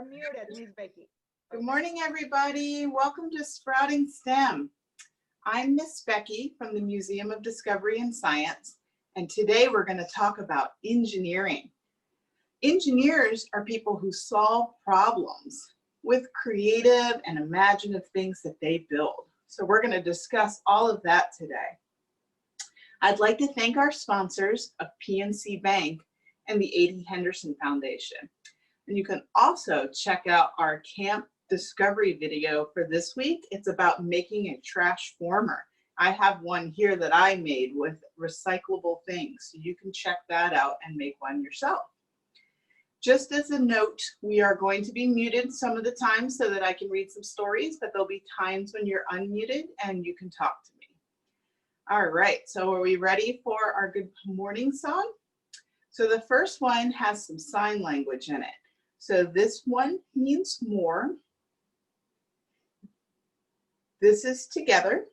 muted, Ms Becky. Good morning, everybody. Welcome to Sprouting STEM. I'm Ms Becky from the Museum of Discovery and Science, and today we're going to talk about engineering. Engineers are people who solve problems with creative and imaginative things that they build. So we're going to discuss all of that today. I'd like to thank our sponsors of PNC Bank and the A.D. Henderson Foundation. And you can also check out our Camp Discovery video for this week. It's about making a trash former. I have one here that I made with recyclable things. So you can check that out and make one yourself. Just as a note, we are going to be muted some of the time so that I can read some stories, but there'll be times when you're unmuted and you can talk to me. All right, so are we ready for our good morning song? So the first one has some sign language in it. So this one means more. This is together.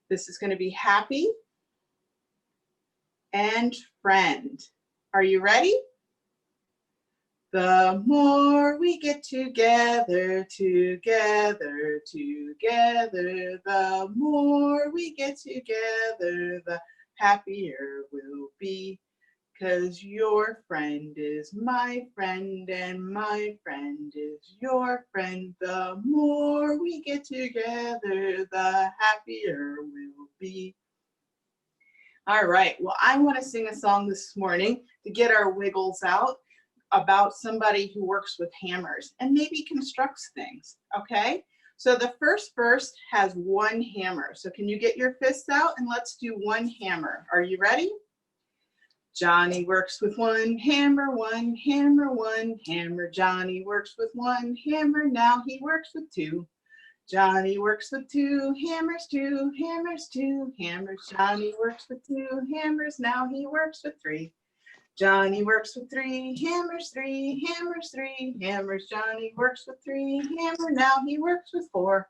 This is going to be happy and friend. Are you ready? The more we get together, together, together, the more we get together, the happier we'll be. 'Cause your friend is my friend and my friend is your friend. The more we get together, the happier we'll be. All right, well, I want to sing a song this morning to get our wiggles out about somebody who works with hammers and maybe constructs things, okay? So the first verse has one hammer. So can you get your fists out and let's do one hammer. Are you ready? Johnny works with one hammer, one hammer, one hammer. Johnny works with one hammer, now he works with two. Johnny works with two hammers, two hammers, two hammers. Johnny works with two hammers, now he works with three. Johnny works with three hammers, three hammers, three hammers. Johnny works with three hammers, now he works with four.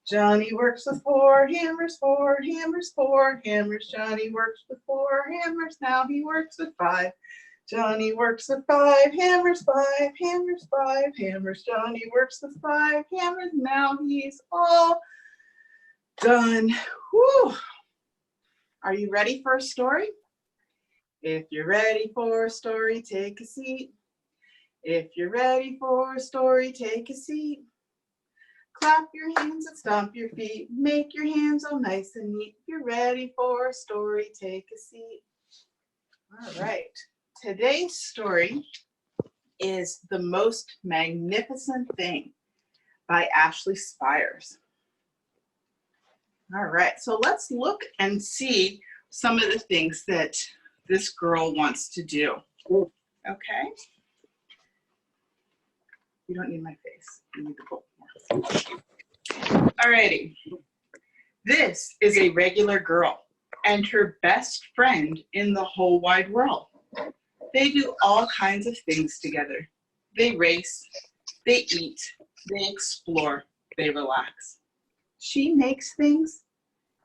Johnny works with four hammers, four hammers, four hammers. Johnny works with four hammers, now he works with five. Johnny works with five hammers, five hammers, five hammers. Johnny works with five hammers, now he's all done. Whew. Are you ready for a story? If you're ready for a story, take a seat. If you're ready for a story, take a seat. Clap your hands and stomp your feet. Make your hands all nice and neat. If you're ready for a story, take a seat. All right. Today's story is The Most Magnificent Thing by Ashley Spires. All right. So let's look and see some of the things that this girl wants to do. Okay. You don't need my face. You need the book more. All righty. This is a regular girl and her best friend in the whole wide world. They do all kinds of things together. They race, they eat, they explore, they relax. She makes things,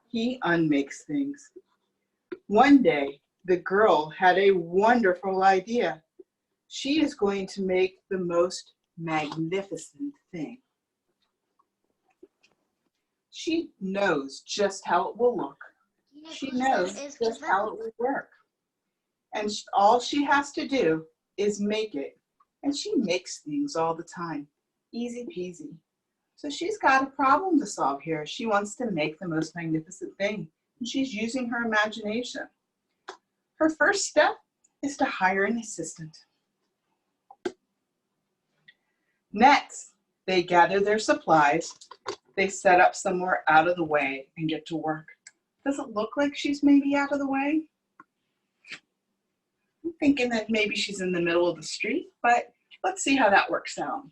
he unmakes things. One day, the girl had a wonderful idea. She is going to make the most magnificent thing. She knows just how it will look. She knows just how it will work. And all she has to do is make it. And she makes things all the time. Easy peasy. So she's got a problem to solve here. She wants to make the most magnificent thing. And she's using her imagination. Her first step is to hire an assistant. Next, they gather their supplies. They set up somewhere out of the way and get to work. Does it look like she's maybe out of the way? I'm thinking that maybe she's in the middle of the street, but let's see how that works out.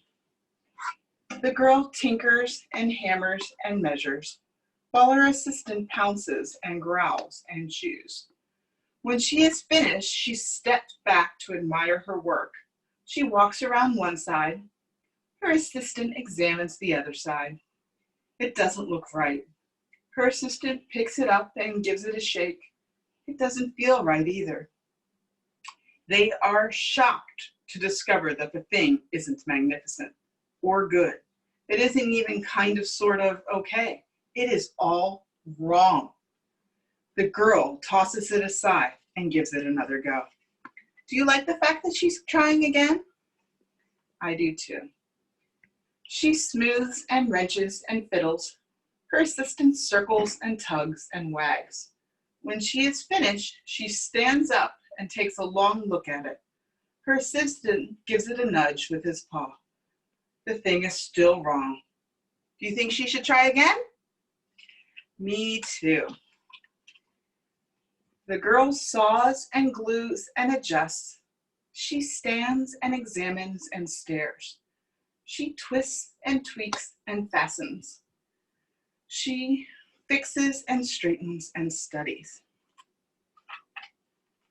The girl tinkers and hammers and measures, while her assistant pounces and growls and chews. When she is finished, she steps back to admire her work. She walks around one side. Her assistant examines the other side. It doesn't look right. Her assistant picks it up and gives it a shake. It doesn't feel right either. They are shocked to discover that the thing isn't magnificent or good. It isn't even kind of sort of okay. It is all wrong. The girl tosses it aside and gives it another go. Do you like the fact that she's trying again? I do too. She smooths and wrenches and fiddles. Her assistant circles and tugs and wags. When she is finished, she stands up and takes a long look at it. Her assistant gives it a nudge with his paw. The thing is still wrong. Do you think she should try again? Me too. The girl saws and glues and adjusts. She stands and examines and stares. She twists and tweaks and fastens. She fixes and straightens and studies.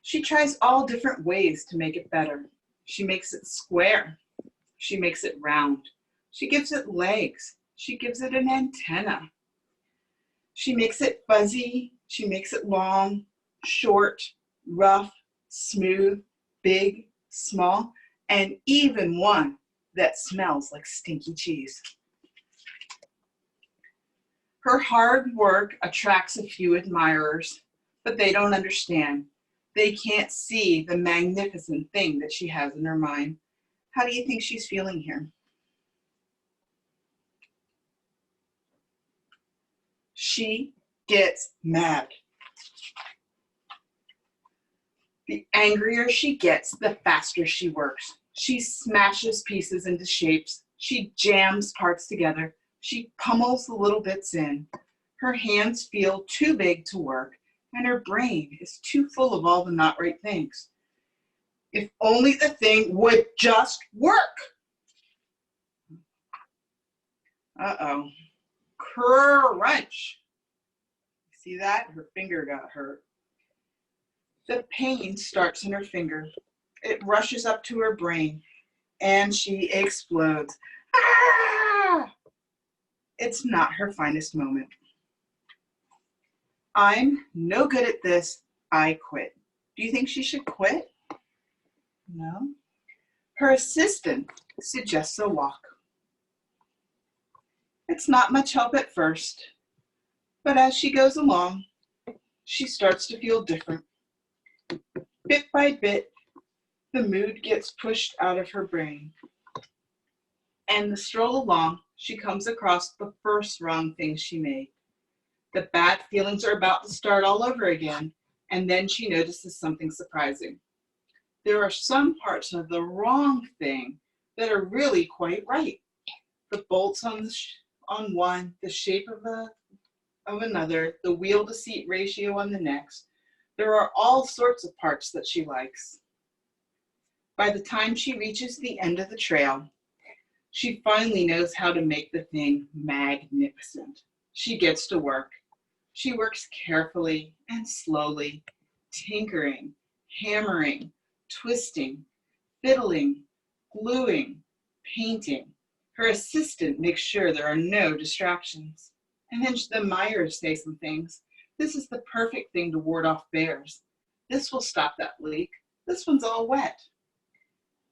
She tries all different ways to make it better. She makes it square. She makes it round. She gives it legs. She gives it an antenna. She makes it fuzzy. She makes it long, short, rough, smooth, big, small, and even one that smells like stinky cheese. Her hard work attracts a few admirers, but they don't understand. They can't see the magnificent thing that she has in her mind. How do you think she's feeling here? She gets mad. The angrier she gets, the faster she works. She smashes pieces into shapes. She jams parts together. She pummels the little bits in. Her hands feel too big to work, and her brain is too full of all the not right things. If only the thing would just work. Uh-oh. Crunch. See that? Her finger got hurt. The pain starts in her finger. It rushes up to her brain, and she explodes. Ah! It's not her finest moment. I'm no good at this. I quit. Do you think she should quit? No. Her assistant suggests a walk. It's not much help at first, but as she goes along, she starts to feel different. Bit by bit, the mood gets pushed out of her brain. And the stroll along, she comes across the first wrong thing she made. The bad feelings are about to start all over again, and then she notices something surprising. There are some parts of the wrong thing that are really quite right. The bolts on one, the shape of another, the wheel to seat ratio on the next. There are all sorts of parts that she likes. By the time she reaches the end of the trail, she finally knows how to make the thing magnificent. She gets to work. She works carefully and slowly, tinkering, hammering, twisting, fiddling, gluing, painting. Her assistant makes sure there are no distractions. And then the Myers say some things. This is the perfect thing to ward off bears. This will stop that leak. This one's all wet.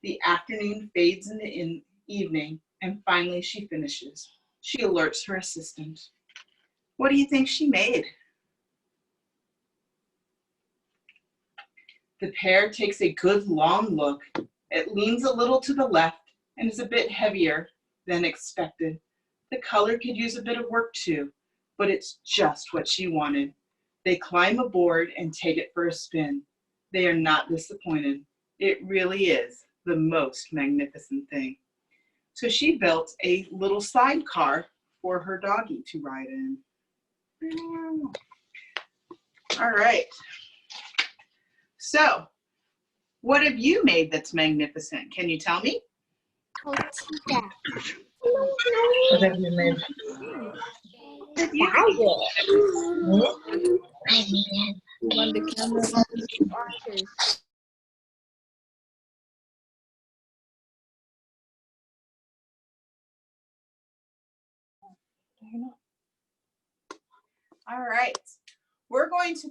The afternoon fades into evening, and finally she finishes. She alerts her assistant. What do you think she made? The pear takes a good long look. It leans a little to the left and is a bit heavier than expected. The color could use a bit of work too, but it's just what she wanted. They climb aboard and take it for a spin. They are not disappointed. It really is the most magnificent thing. So she built a little sidecar for her doggie to ride in. All right. So, what have you made that's magnificent? Can you tell me? What have you made? When the camera watches. All right. We're going to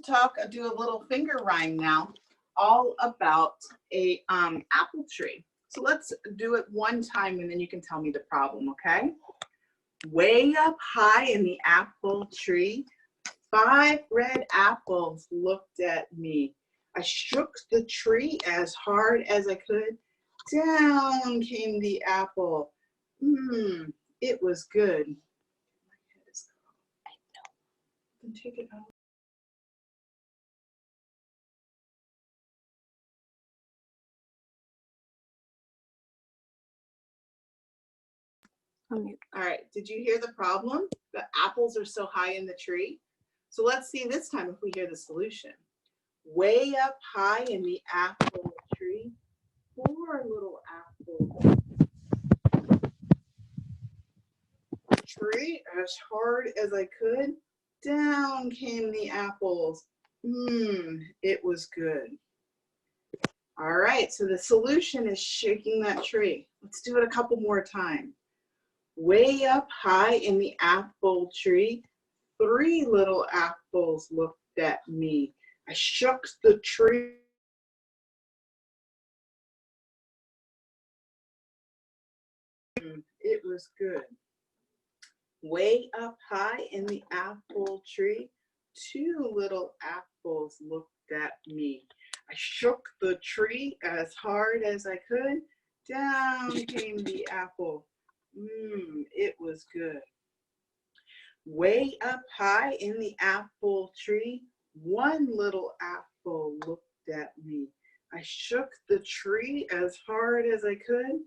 do a little finger rhyme now, all about a apple tree. So let's do it one time and then you can tell me the problem, okay? Way up high in the apple tree, 5 red apples looked at me. I shook the tree as hard as I could. Down came the apple. It was good. My head is gone. Take it out. All right, did you hear the problem? The apples are so high in the tree. So let's see this time if we hear the solution. Way up high in the apple tree, 4 little apples. Tree as hard as I could. Down came the apples. It was good. All right, so the solution is shaking that tree. Let's do it a couple more times. Way up high in the apple tree, 3 little apples looked at me. I shook the tree. It was good. Way up high in the apple tree, 2 little apples looked at me. I shook the tree as hard as I could. Down came the apple. It was good. Way up high in the apple tree, 1 little apple looked at me. I shook the tree as hard as I could.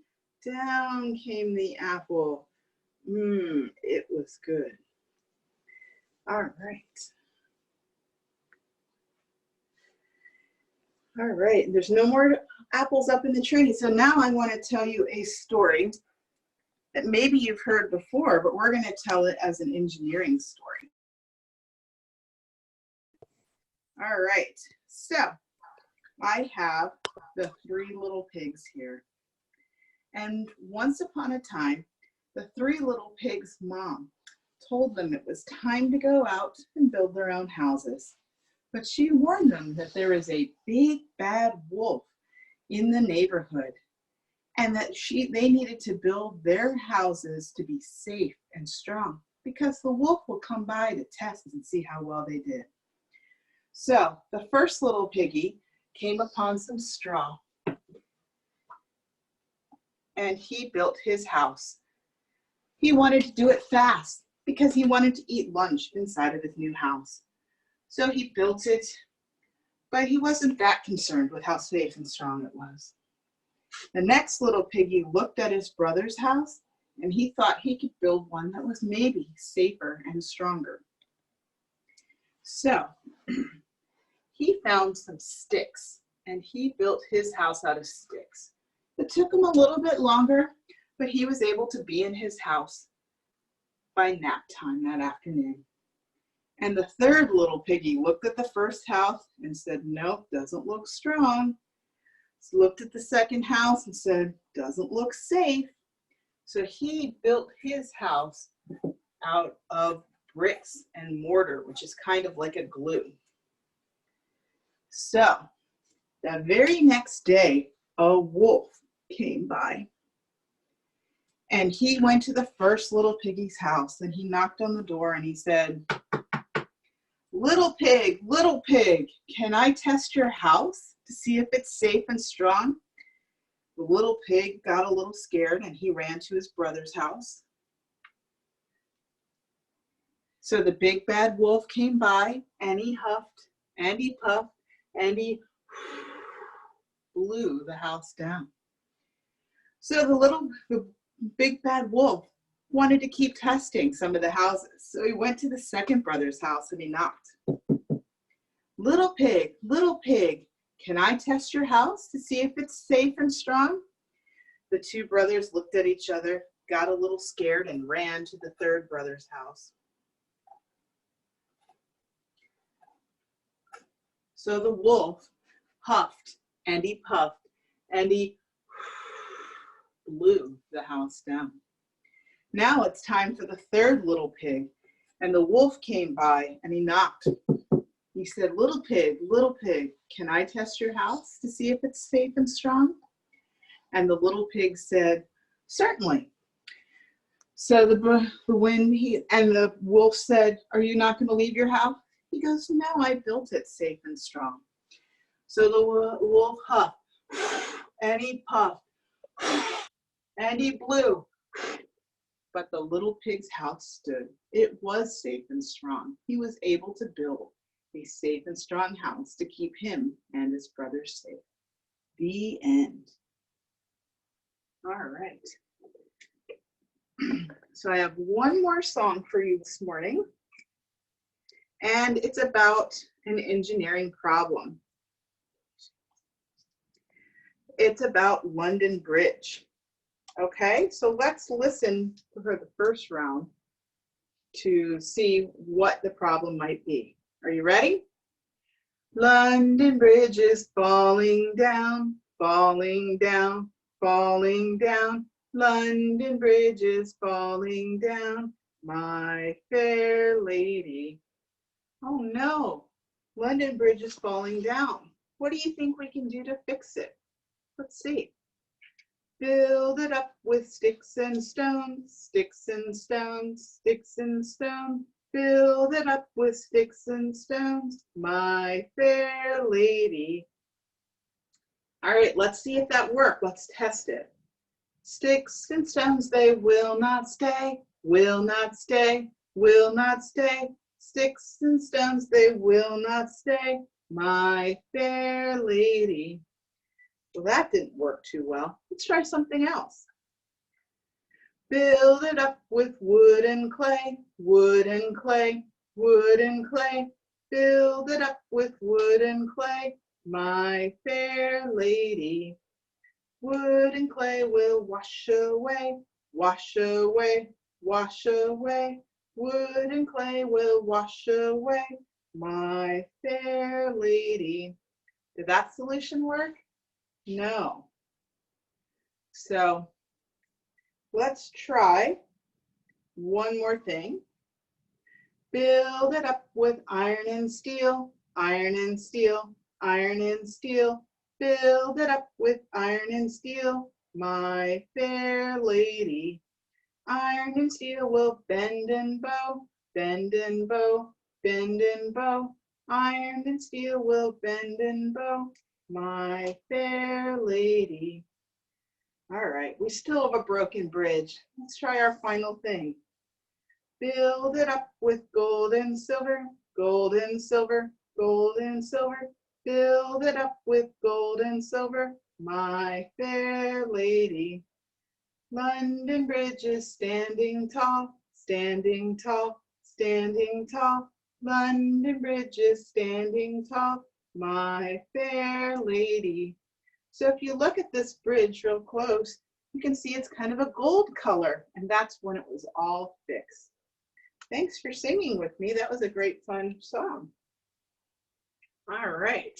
Down came the apple. It was good. All right. All right, there's no more apples up in the tree. So now I want to tell you a story that maybe you've heard before, but we're going to tell it as an engineering story. All right, so I have the 3 little pigs here. And once upon a time, the 3 little pigs' mom told them it was time to go out and build their own houses. But she warned them that there is a big bad wolf in the neighborhood and that they needed to build their houses to be safe and strong because the wolf will come by to test and see how well they did. So the first little piggy came upon some straw and he built his house. He wanted to do it fast because he wanted to eat lunch inside of his new house. So he built it, but he wasn't that concerned with how safe and strong it was. The next little piggy looked at his brother's house and he thought he could build one that was maybe safer and stronger. So he found some sticks and he built his house out of sticks. It took him a little bit longer, but he was able to be in his house by nap time that afternoon. And the third little piggy looked at the first house and said, nope, doesn't look strong. Looked at the second house and said, doesn't look safe. So he built his house out of bricks and mortar, which is kind of like a glue. So the very next day, a wolf came by. And he went to the first little piggy's house and he knocked on the door and he said, little pig, can I test your house to see if it's safe and strong? The little pig got a little scared and he ran to his brother's house. So the big bad wolf came by and he huffed and he puffed and he blew the house down. So the big bad wolf wanted to keep testing some of the houses. So he went to the second brother's house and he knocked. Little pig, can I test your house to see if it's safe and strong? The 2 brothers looked at each other, got a little scared and ran to the third brother's house. So the wolf huffed and he puffed and he blew the house down. Now it's time for the third little pig, and the wolf came by and he knocked. He said, little pig, can I test your house to see if it's safe and strong? And the little pig said, certainly. So the wolf said, are you not going to leave your house? He goes, no, I built it safe and strong. So the wolf huffed, and he puffed, and he blew. But the little pig's house stood. It was safe and strong. He was able to build a safe and strong house to keep him and his brothers safe. The end. All right. So I have one more song for you this morning, and it's about an engineering problem. It's about London Bridge. Okay, so let's listen for the first round to see what the problem might be. Are you ready? London Bridge is falling down, falling down, falling down. London Bridge is falling down, my fair lady. Oh no, London Bridge is falling down. What do you think we can do to fix it? Let's see. Build it up with sticks and stones, sticks and stones, sticks and stones. Build it up with sticks and stones, my fair lady. All right, let's see if that worked. Let's test it. Sticks and stones, they will not stay, will not stay, will not stay. Sticks and stones, they will not stay, my fair lady. Well, that didn't work too well. Let's try something else. Build it up with wood and clay, wood and clay, wood and clay. Build it up with wood and clay, my fair lady. Wood and clay will wash away, wash away, wash away. Wood and clay will wash away, my fair lady. Did that solution work? No. So let's try one more thing. Build it up with iron and steel, iron and steel, iron and steel. Build it up with iron and steel, my fair lady. Iron and steel will bend and bow, bend and bow, bend and bow. Iron and steel will bend and bow, my fair lady. All right, we still have a broken bridge. Let's try our final thing. Build it up with gold and silver, gold and silver, gold and silver. Build it up with gold and silver, my fair lady. London Bridge is standing tall, standing tall, standing tall. London Bridge is standing tall, my fair lady. So if you look at this bridge real close, you can see it's kind of a gold color, and that's when it was all fixed. Thanks for singing with me. That was a great fun song. All right.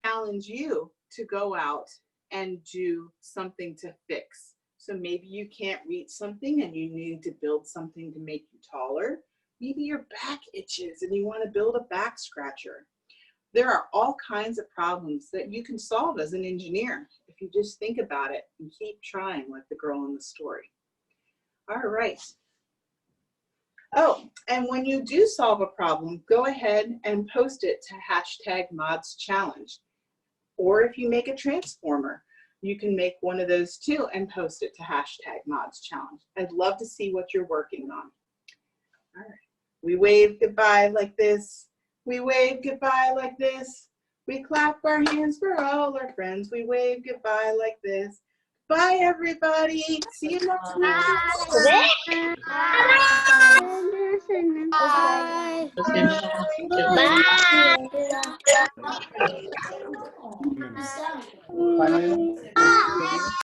Challenge you to go out and do something to fix. So maybe you can't reach something and you need to build something to make you taller. Maybe your back itches and you want to build a back scratcher. There are all kinds of problems that you can solve as an engineer if you just think about it and keep trying, like the girl in the story. All right. Oh, and when you do solve a problem, go ahead and post it to #ModsChallenge. Or if you make a transformer, you can make one of those too and post it to #ModsChallenge. I'd love to see what you're working on. All right. We wave goodbye like this. We wave goodbye like this. We clap our hands for all our friends. We wave goodbye like this. Bye, everybody. See you next week. Bye. Bye.